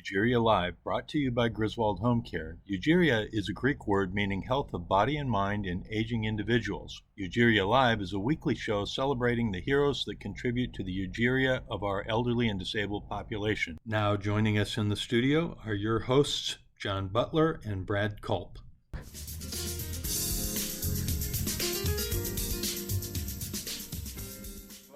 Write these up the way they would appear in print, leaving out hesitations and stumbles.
Eugeria Live, brought to you by Griswold Home Care. Eugeria is a Greek word meaning health of body and mind in aging individuals. Eugeria Live is a weekly show celebrating the heroes that contribute to the Eugeria of our elderly and disabled population. Now joining us in the studio are your hosts, John Butler and Brad Culp.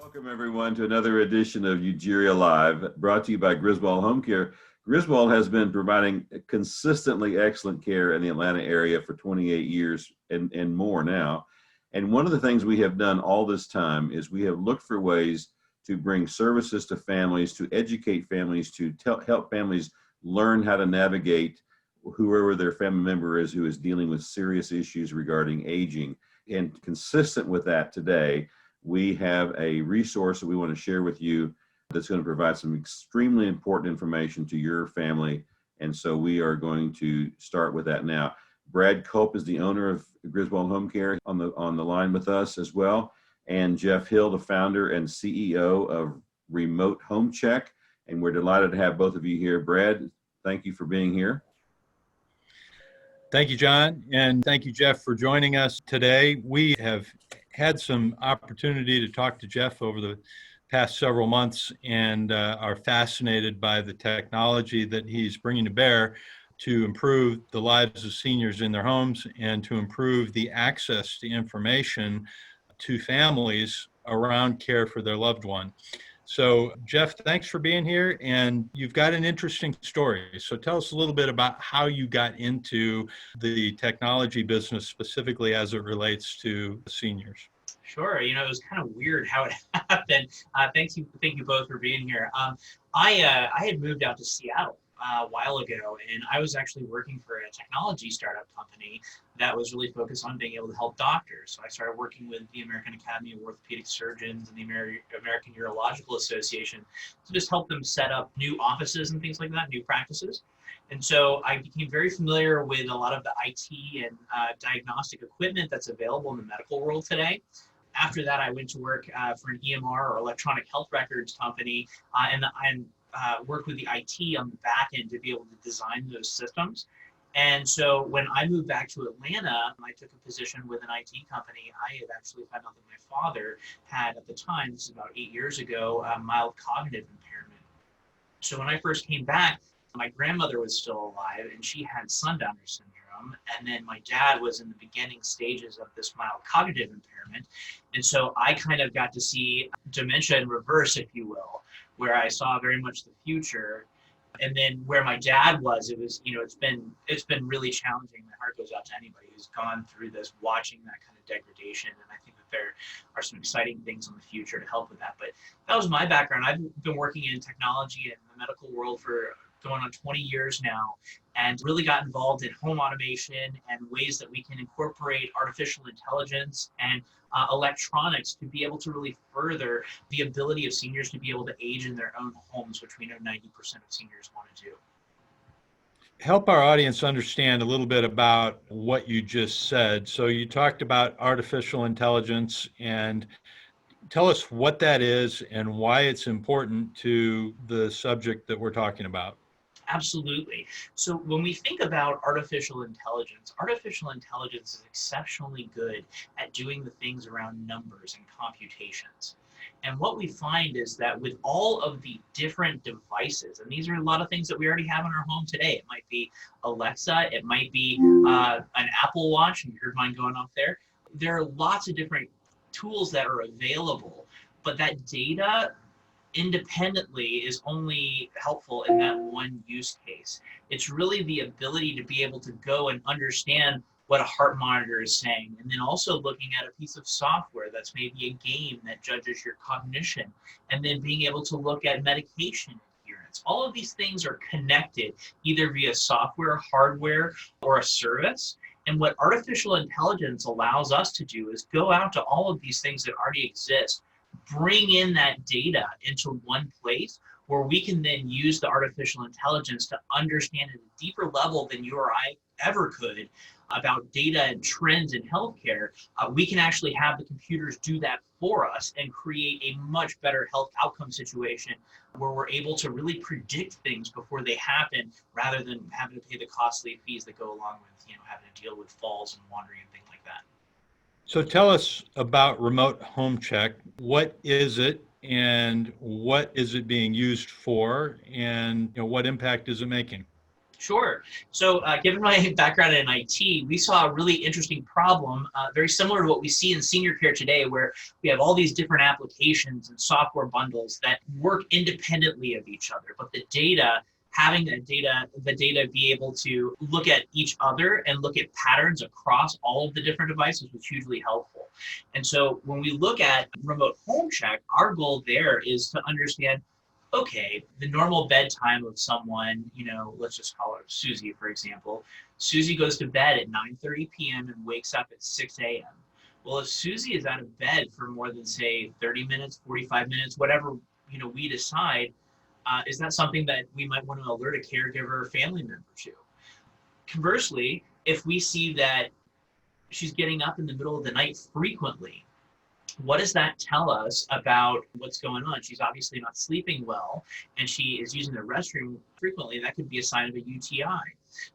Welcome, everyone, to another edition of Eugeria Live, brought to you by Griswold Home Care. Griswold has been providing consistently excellent care in the Atlanta area for 28 years and more now. And one of the things we have done all this time is we have looked for ways to bring services to families, to educate families, to help families learn how to navigate whoever their family member is who is dealing with serious issues regarding aging. And consistent with that today, we have a resource that we want to share with you that's going to provide some extremely important information to your family. And so we are going to start with that now. Brad Culp is the owner of Griswold Home Care on the line with us as well. And Jeff Hill, the founder and CEO of Remote Home Check. And we're delighted to have both of you here. Brad, thank you for being here. Thank you, John, and thank you, Jeff, for joining us today. We have had some opportunity to talk to Jeff over the past several months and are fascinated by the technology that he's bringing to bear to improve the lives of seniors in their homes and to improve the access to information to families around care for their loved one. So, Jeff, thanks for being here, and you've got an interesting story. So tell us a little bit about how you got into the technology business, specifically as it relates to seniors. Sure. It was kind of weird how it happened. Thank you both for being here. I had moved out to Seattle a while ago, and I was actually working for a technology startup company that was really focused on being able to help doctors. So I started working with the American Academy of Orthopedic Surgeons and the American Urological Association to just help them set up new offices and things like that, new practices. And so I became very familiar with a lot of the IT and diagnostic equipment that's available in the medical world today. After that, I went to work for an EMR or electronic health records company and worked with the IT on the back end to be able to design those systems. And so when I moved back to Atlanta, I took a position with an IT company. I had actually found out that my father had, at the time, this is about 8 years ago, mild cognitive impairment. So when I first came back, my grandmother was still alive and she had Sundowner syndrome. And then my dad was in the beginning stages of this mild cognitive impairment. And so I kind of got to see dementia in reverse, if you will, where I saw very much the future. And then where my dad was, it was, it's been really challenging. My heart goes out to anybody who's gone through this, watching that kind of degradation. And I think that there are some exciting things in the future to help with that. But that was my background. I've been working in technology and the medical world for going on 20 years now, and really got involved in home automation and ways that we can incorporate artificial intelligence and electronics to be able to really further the ability of seniors to be able to age in their own homes, which we know 90% of seniors want to do. Help our audience understand a little bit about what you just said. So you talked about artificial intelligence, and tell us what that is and why it's important to the subject that we're talking about. Absolutely. So when we think about artificial intelligence is exceptionally good at doing the things around numbers and computations. And what we find is that with all of the different devices, and these are a lot of things that we already have in our home today. It might be Alexa, it might be an Apple Watch, and you heard mine going off there. There are lots of different tools that are available, but that data independently is only helpful in that one use case. It's really the ability to be able to go and understand what a heart monitor is saying, and then also looking at a piece of software that's maybe a game that judges your cognition, and then being able to look at medication adherence. All of these things are connected either via software, hardware, or a service. And what artificial intelligence allows us to do is go out to all of these things that already exist, bring in that data into one place where we can then use the artificial intelligence to understand at a deeper level than you or I ever could about data and trends in healthcare. We can actually have the computers do that for us and create a much better health outcome situation where we're able to really predict things before they happen, rather than having to pay the costly fees that go along with, having to deal with falls and wandering and things like that. So tell us about remote home check. What is it, and what is it being used for, and what impact is it making? Sure. So given my background in IT, we saw a really interesting problem, very similar to what we see in senior care today, where we have all these different applications and software bundles that work independently of each other. But having the data be able to look at each other and look at patterns across all of the different devices was hugely helpful. And so when we look at remote home check, our goal there is to understand, okay, the normal bedtime of someone, let's just call her Susie, for example. Susie goes to bed at 9:30 p.m. and wakes up at 6 a.m. Well, if Susie is out of bed for more than, say, 30 minutes, 45 minutes, whatever, we decide, is that something that we might want to alert a caregiver or family member to? Conversely, if we see that she's getting up in the middle of the night frequently, what does that tell us about what's going on? She's obviously not sleeping well, and she is using the restroom frequently. That could be a sign of a UTI.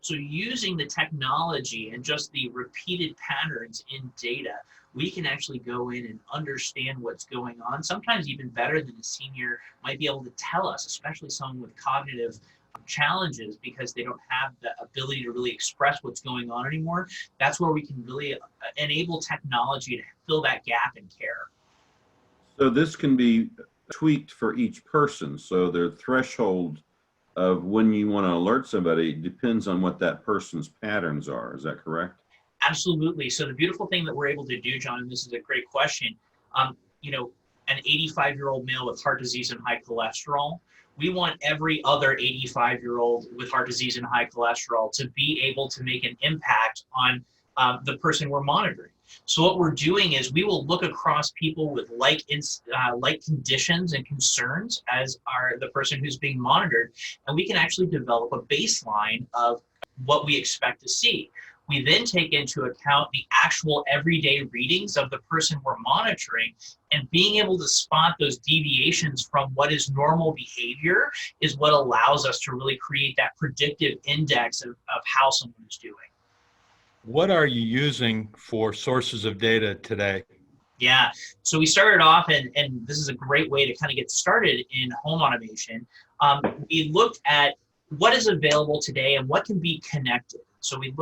So using the technology and just the repeated patterns in data, we can actually go in and understand what's going on, sometimes even better than a senior might be able to tell us, especially someone with cognitive challenges, because they don't have the ability to really express what's going on anymore. That's where we can really enable technology to fill that gap in care. So this can be tweaked for each person. So their threshold of when you want to alert somebody depends on what that person's patterns are. Is that correct? Absolutely. So the beautiful thing that we're able to do, John, and this is a great question, an 85-year-old male with heart disease and high cholesterol, we want every other 85-year-old with heart disease and high cholesterol to be able to make an impact on the person we're monitoring. So what we're doing is we will look across people with like conditions and concerns as are the person who's being monitored, and we can actually develop a baseline of what we expect to see. We then take into account the actual everyday readings of the person we're monitoring, and being able to spot those deviations from what is normal behavior is what allows us to really create that predictive index of how someone is doing. What are you using for sources of data today? Yeah, so we started off, and this is a great way to kind of get started in home automation. We looked at what is available today and what can be connected. So we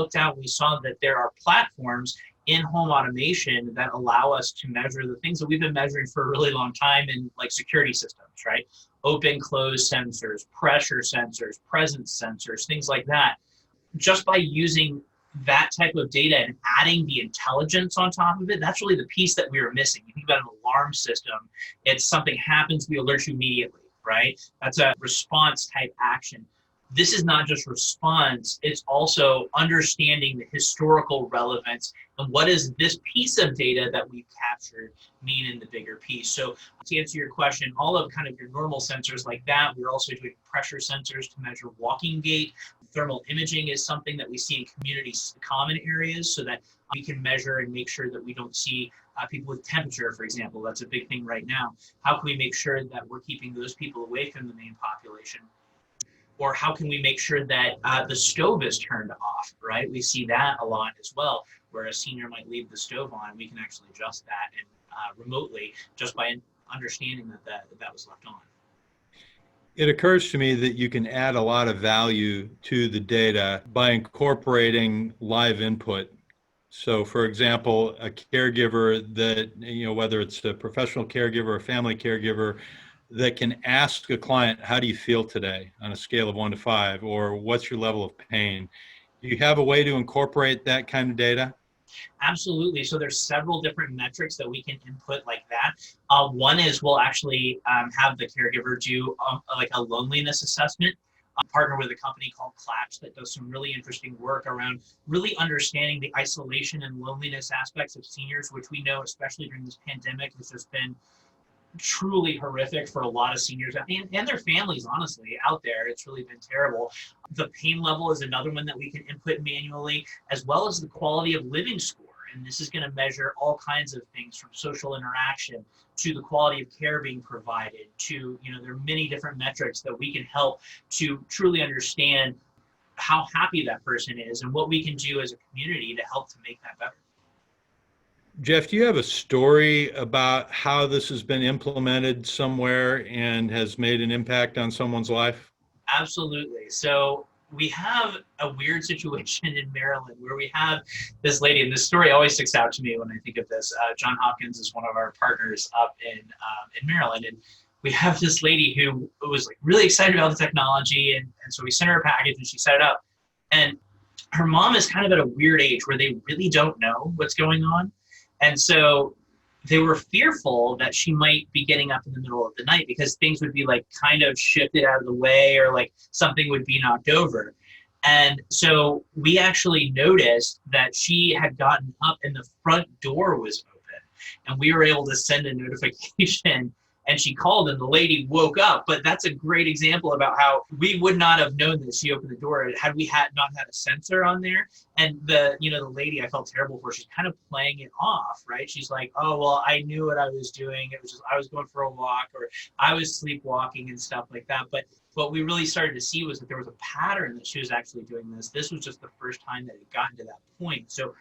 saw that there are platforms in home automation that allow us to measure the things that we've been measuring for a really long time in like security systems, right? Open, close sensors, pressure sensors, presence sensors, things like that. Just by using that type of data and adding the intelligence on top of it, that's really the piece that we were missing. You think about an alarm system, it's something happens, we alert you immediately, right? That's a response type action. This is not just response, it's also understanding the historical relevance and what does this piece of data that we've captured mean in the bigger piece. So to answer your question, all of kind of your normal sensors like that, we're also doing pressure sensors to measure walking gait. Thermal imaging is something that we see in community common areas so that we can measure and make sure that we don't see people with temperature, for example. That's a big thing right now. How can we make sure that we're keeping those people away from the main population? Or how can we make sure that the stove is turned off, right? We see that a lot as well, where a senior might leave the stove on. We can actually adjust that and remotely just by understanding that was left on. It occurs to me that you can add a lot of value to the data by incorporating live input. So, for example, a caregiver that, whether it's a professional caregiver or family caregiver, that can ask a client, how do you feel today on a scale of 1 to 5, or what's your level of pain? Do you have a way to incorporate that kind of data? Absolutely. So there's several different metrics that we can input like that. One is we'll actually have the caregiver do like a loneliness assessment. Partner with a company called Claps that does some really interesting work around really understanding the isolation and loneliness aspects of seniors, which we know, especially during this pandemic, has just been truly horrific for a lot of seniors and their families, honestly, out there. It's really been terrible. The pain level is another one that we can input manually, as well as the quality of living score. And this is going to measure all kinds of things from social interaction to the quality of care being provided to, there are many different metrics that we can help to truly understand how happy that person is and what we can do as a community to help to make that better. Jeff, do you have a story about how this has been implemented somewhere and has made an impact on someone's life? Absolutely. So we have a weird situation in Maryland where we have this lady, and this story always sticks out to me when I think of this. John Hopkins is one of our partners up in Maryland, and we have this lady who was like really excited about the technology, and so we sent her a package and she set it up. And her mom is kind of at a weird age where they really don't know what's going on. And so they were fearful that she might be getting up in the middle of the night because things would be like kind of shifted out of the way or like something would be knocked over. And so we actually noticed that she had gotten up and the front door was open. And we were able to send a notification and she called and the lady woke up. But that's a great example about how we would not have known that she opened the door had we not had a sensor on there. And the lady, I felt terrible for, she's kind of playing it off, right? She's like, oh, well, I knew what I was doing. It was just, I was going for a walk or I was sleepwalking and stuff like that. But what we really started to see was that there was a pattern that she was actually doing this. This was just the first time that it had gotten to that point. So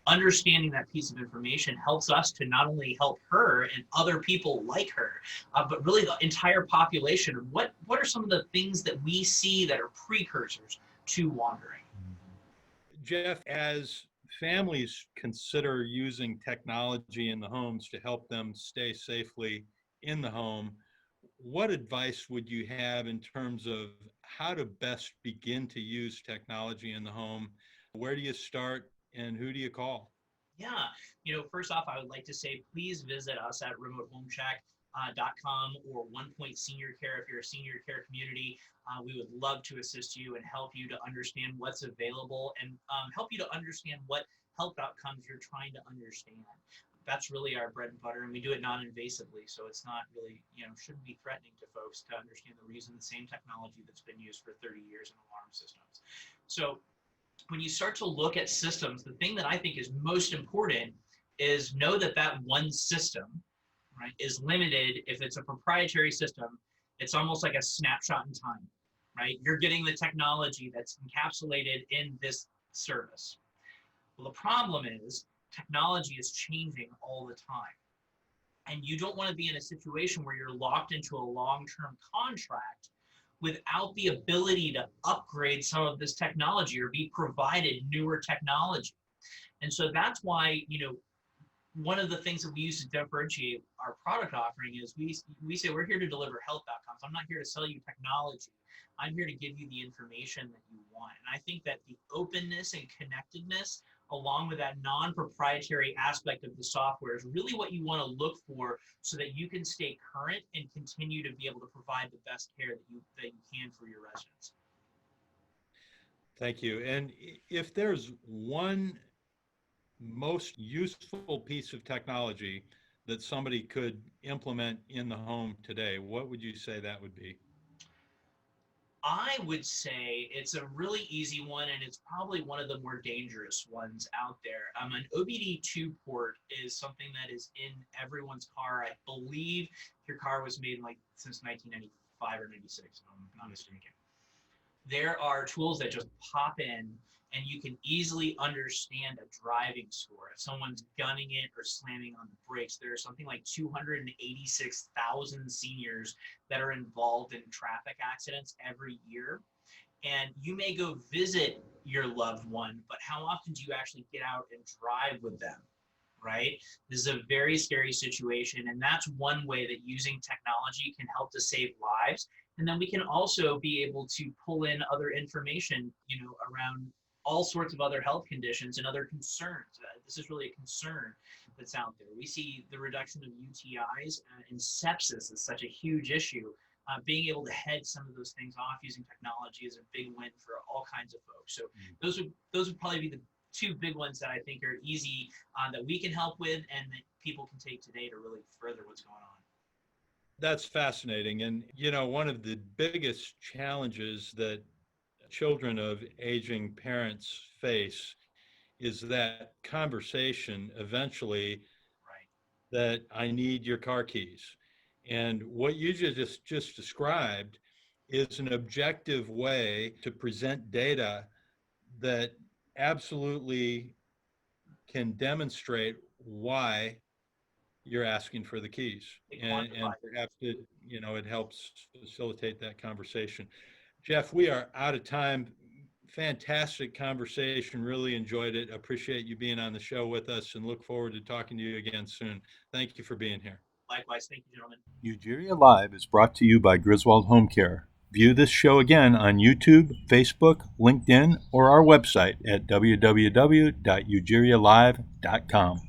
understanding that piece of information helps us to not only help her and other people like her, but really the entire population of what are some of the things that we see that are precursors to wandering. Jeff, as families consider using technology in the homes to help them stay safely in the home, what advice would you have in terms of how to best begin to use technology in the home? Where do you start and who do you call? Yeah, first off, I would like to say, please visit us at remotehomecheck.com or One Point Senior Care if you're a senior care community. We would love to assist you and help you to understand what's available and help you to understand what health outcomes you're trying to understand. That's really our bread and butter, and we do it non-invasively, so it's not really, shouldn't be threatening to folks to understand the reason the same technology that's been used for 30 years in alarm systems. So when you start to look at systems, the thing that I think is most important is know that that one system, right, is limited. If it's a proprietary system, it's almost like a snapshot in time, right? You're getting the technology that's encapsulated in this service. Well, the problem is technology is changing all the time. And you don't want to be in a situation where you're locked into a long-term contract without the ability to upgrade some of this technology or be provided newer technology. And so that's why, one of the things that we use to differentiate our product offering is we say we're here to deliver health outcomes. I'm not here to sell you technology. I'm here to give you the information that you want. And I think that the openness and connectedness, along with that non-proprietary aspect of the software, is really what you want to look for so that you can stay current and continue to be able to provide the best care that you can for your residents. Thank you. And if there's one most useful piece of technology that somebody could implement in the home today, what would you say that would be? I would say it's a really easy one, and it's probably one of the more dangerous ones out there. An OBD2 port is something that is in everyone's car. I believe your car was made since 1995 or 96, if I'm not mistaken. There are tools that just pop in and you can easily understand a driving score. If someone's gunning it or slamming on the brakes, there are something like 286,000 seniors that are involved in traffic accidents every year. And you may go visit your loved one, but how often do you actually get out and drive with them? Right? This is a very scary situation. And that's one way that using technology can help to save lives. And then we can also be able to pull in other information, around all sorts of other health conditions and other concerns. This is really a concern that's out there. We see the reduction of UTIs and sepsis is such a huge issue. Being able to head some of those things off using technology is a big win for all kinds of folks. So those would probably be the two big ones that I think are easy that we can help with and that people can take today to really further what's going on. That's fascinating. And, one of the biggest challenges that children of aging parents face is that conversation eventually Right. that I need your car keys. And what you just described is an objective way to present data that absolutely can demonstrate why you're asking for the keys. They And quantify. perhaps it helps facilitate that conversation. Jeff, we are out of time. Fantastic conversation. Really enjoyed it. Appreciate you being on the show with us and look forward to talking to you again soon. Thank you for being here. Likewise. Thank you, gentlemen. Eugeria Live is brought to you by Griswold Home Care. View this show again on YouTube, Facebook, LinkedIn, or our website at www.eugerialive.com.